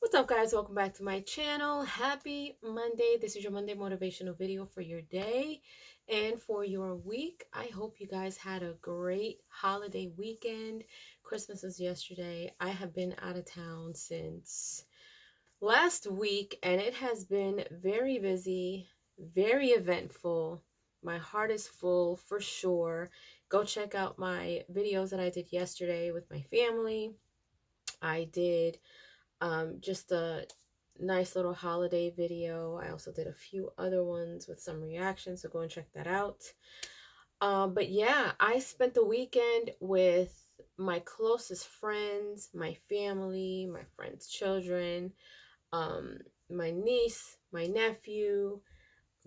What's up, guys? Welcome back to my channel. Happy Monday. This is your Monday motivational video for your day and for your week. I hope you guys had a great holiday weekend. Christmas was yesterday. I have been out of town since last week, and it has been very busy, very eventful. My heart is full for sure. Go check out my videos that I did yesterday with my family. I did just a nice little holiday video. I also did a few other ones with some reactions, so go and check that out. But yeah, I spent the weekend with my closest friends, my family, my friends' children, um, my niece, my nephew.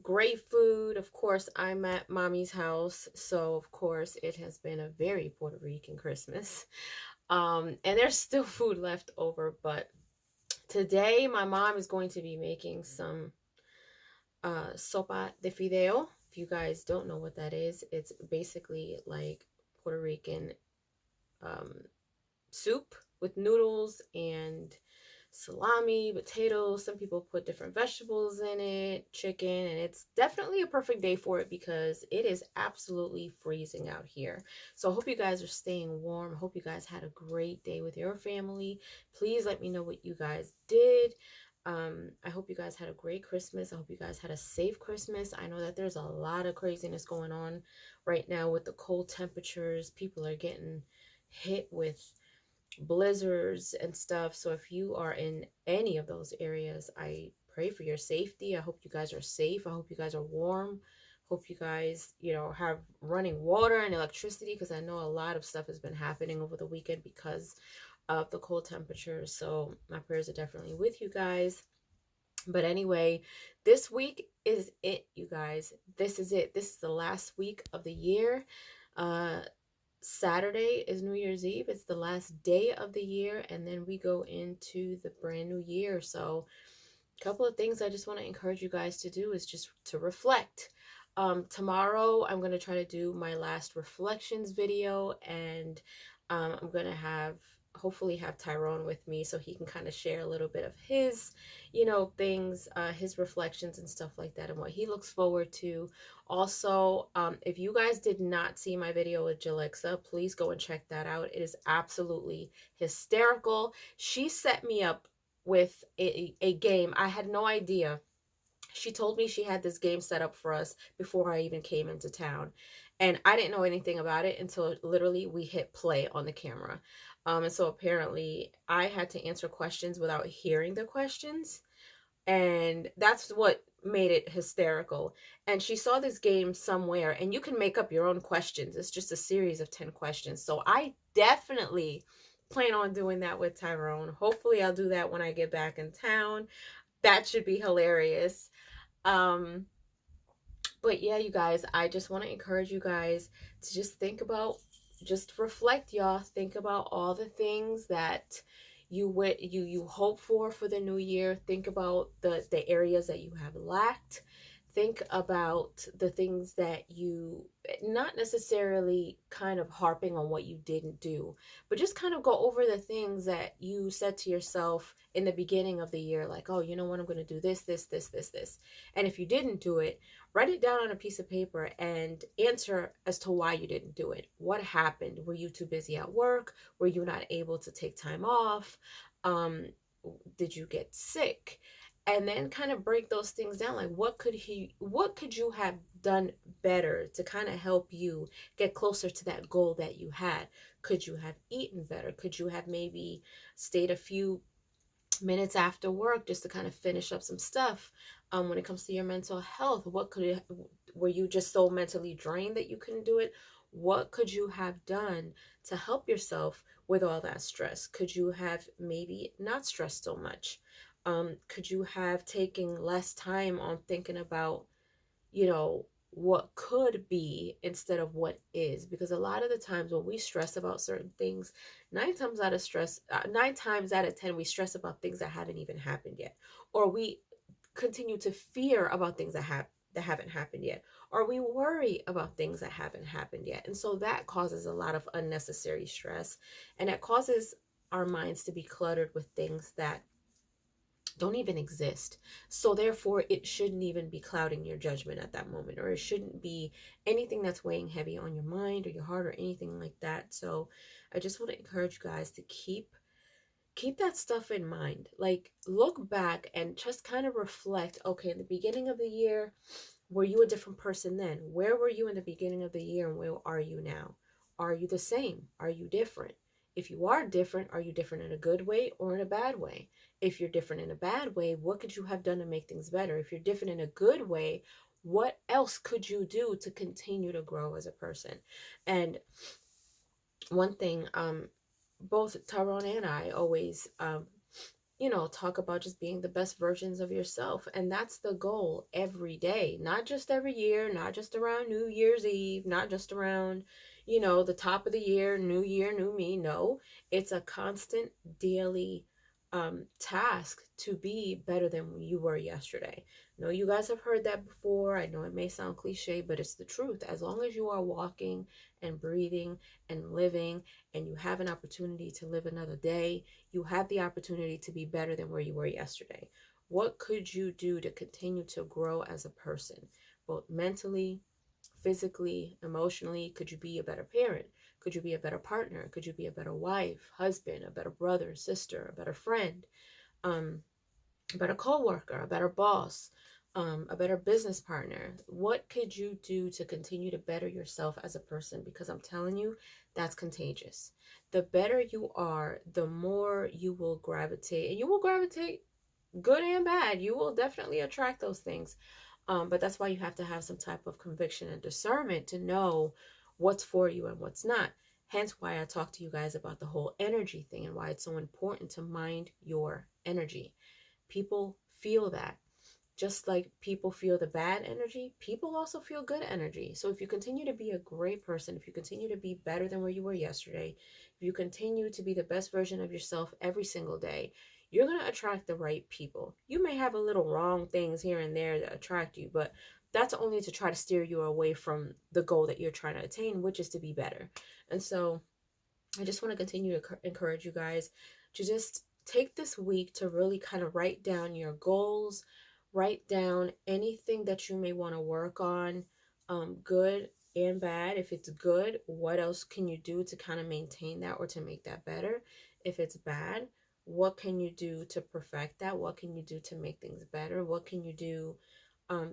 Great food. Of course, I'm at mommy's house, so of course it has been a very Puerto Rican Christmas. And there's still food left over, but today, my mom is going to be making some sopa de fideo. If you guys don't know what that is, it's basically like Puerto Rican um, soup with noodles and salami, potatoes. Some people put different vegetables in it, chicken, and it's definitely a perfect day for it because it is absolutely freezing out here. So I hope you guys are staying warm. I hope you guys had a great day with your family. Please let me know what you guys did. I hope you guys had a great Christmas. I hope you guys had a safe Christmas. I know that there's a lot of craziness going on right now with the cold temperatures. People are getting hit with blizzards and stuff. So if you are in any of those areas, I pray for your safety. I hope you guys are safe. I hope you guys are warm. Hope you guys, have running water and electricity, because I know a lot of stuff has been happening over the weekend because of the cold temperatures. So my prayers are definitely with you guys. But anyway, this week is it, you guys. This is it. This is the last week of the year. Saturday is New Year's Eve. It's the last day of the year, and then we go into the brand new year. So a couple of things I just want to encourage you guys to do is just to reflect. Tomorrow I'm going to try to do my last reflections video, and I'm going to hopefully have Tyrone with me so he can kind of share a little bit of his, things, his reflections and stuff like that, and what he looks forward to. Also, if you guys did not see my video with Jalexa, please go and check that out. It is absolutely hysterical. She set me up with a game. I had no idea. She told me she had this game set up for us before I even came into town. And I didn't know anything about it until literally we hit play on the camera. And so apparently I had to answer questions without hearing the questions. And that's what made it hysterical. And she saw this game somewhere, and you can make up your own questions. It's just a series of 10 questions. So I definitely plan on doing that with Tyrone. Hopefully I'll do that when I get back in town. That should be hilarious. Um, but yeah, you guys, I just want to encourage you guys to just reflect, y'all. Think about all the things that you hope for the new year. Think about the areas that you have lacked. Think about the things that you, not necessarily kind of harping on what you didn't do, but just kind of go over the things that you said to yourself in the beginning of the year, like, oh, you know what, I'm going to do this. And if you didn't do it, write it down on a piece of paper and answer as to why you didn't do it. What happened? Were you too busy at work? Were you not able to take time off? Um, did you get sick? And then kind of break those things down, like what could you have done better to kind of help you get closer to that goal that you had? Could you have eaten better? Could you have maybe stayed a few minutes after work just to kind of finish up some stuff? When it comes to your mental health, were you just so mentally drained that you couldn't do it? What could you have done to help yourself with all that stress? Could you have maybe not stressed so much? Could you have taken less time on thinking about, what could be instead of what is? Because a lot of the times when we stress about certain things, 9 times out of 10, we stress about things that haven't even happened yet, or we continue to fear about things that haven't happened yet, or we worry about things that haven't happened yet, and so that causes a lot of unnecessary stress, and it causes our minds to be cluttered with things that don't even exist. So therefore, it shouldn't even be clouding your judgment at that moment, or it shouldn't be anything that's weighing heavy on your mind or your heart or anything like that. So I just want to encourage you guys to keep that stuff in mind. Like, look back and just kind of reflect. Okay, in the beginning of the year, were you a different person then? Where were you in the beginning of the year and where are you now? Are you the same? Are you different? If you are different, are you different in a good way or in a bad way? If you're different in a bad way, what could you have done to make things better? If you're different in a good way, what else could you do to continue to grow as a person? And one thing, both Tyrone and I always talk about just being the best versions of yourself. And that's the goal every day, not just every year, not just around New Year's Eve, not just around, the top of the year, new year, new me. No, it's a constant daily task to be better than you were yesterday. No, you guys have heard that before. I know it may sound cliche, but it's the truth. As long as you are walking and breathing and living, and you have an opportunity to live another day, you have the opportunity to be better than where you were yesterday. What could you do to continue to grow as a person, both mentally, physically, emotionally? Could you be a better parent? Could you be a better partner? Could you be a better wife, husband, a better brother, sister, a better friend, a better co-worker, a better boss, a better business partner? What could you do to continue to better yourself as a person? Because I'm telling you, that's contagious. The better you are, the more you will gravitate, and you will gravitate good and bad. You will definitely attract those things. But that's why you have to have some type of conviction and discernment to know what's for you and what's not. Hence why I talk to you guys about the whole energy thing and why it's so important to mind your energy. People feel that. Just like people feel the bad energy, people also feel good energy. So if you continue to be a great person, if you continue to be better than where you were yesterday, if you continue to be the best version of yourself every single day, you're going to attract the right people. You may have a little wrong things here and there that attract you, but that's only to try to steer you away from the goal that you're trying to attain, which is to be better. And so I just want to continue to encourage you guys to just take this week to really kind of write down your goals, write down anything that you may want to work on, good and bad. If it's good, what else can you do to kind of maintain that or to make that better? If it's bad, what can you do to perfect that? What can you do to make things better? What can you do?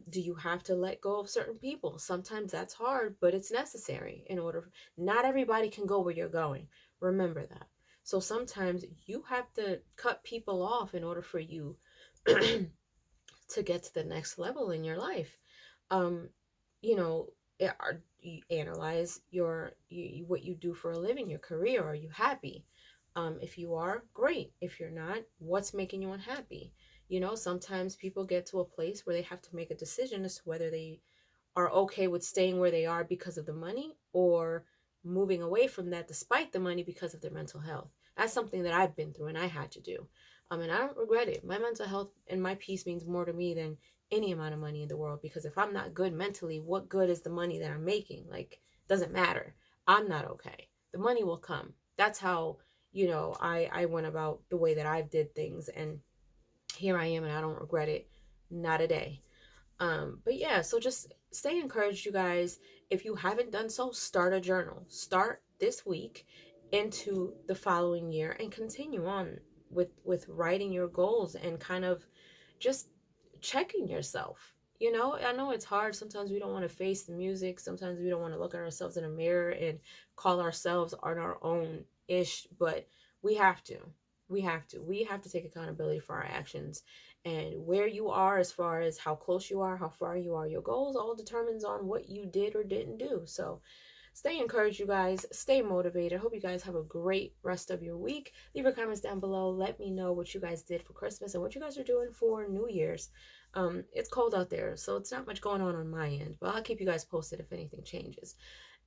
Do you have to let go of certain people? Sometimes that's hard, but it's necessary in order. Not everybody can go where you're going. Remember that. So sometimes you have to cut people off in order for you to get to the next level in your life. You know, you analyze what you do for a living, your career. Are you happy? If you are, great. If you're not, what's making you unhappy? Sometimes people get to a place where they have to make a decision as to whether they are okay with staying where they are because of the money or moving away from that despite the money because of their mental health. That's something that I've been through and I had to do. And I don't regret it. My mental health and my peace means more to me than any amount of money in the world, because if I'm not good mentally, what good is the money that I'm making? Like, doesn't matter. I'm not okay. The money will come. That's how, I went about the way that I did things, and here I am, and I don't regret it, not a day. But yeah, so just stay encouraged, you guys. If you haven't done so, start a journal. Start this week into the following year and continue on with writing your goals and kind of just checking yourself. I know it's hard. Sometimes we don't want to face the music. Sometimes we don't want to look at ourselves in a mirror and call ourselves on our own ish, but we have to. We have to take accountability for our actions, and where you are as far as how close you are, how far you are, your goals all determines on what you did or didn't do. So stay encouraged, you guys. Stay motivated. Hope you guys have a great rest of your week. Leave your comments down below. Let me know what you guys did for Christmas and what you guys are doing for New Year's. It's cold out there, so it's not much going on my end, but I'll keep you guys posted if anything changes.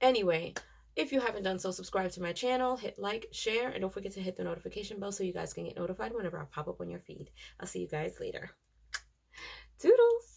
Anyway, if you haven't done so, subscribe to my channel, hit like, share, and don't forget to hit the notification bell so you guys can get notified whenever I pop up on your feed. I'll see you guys later. Toodles!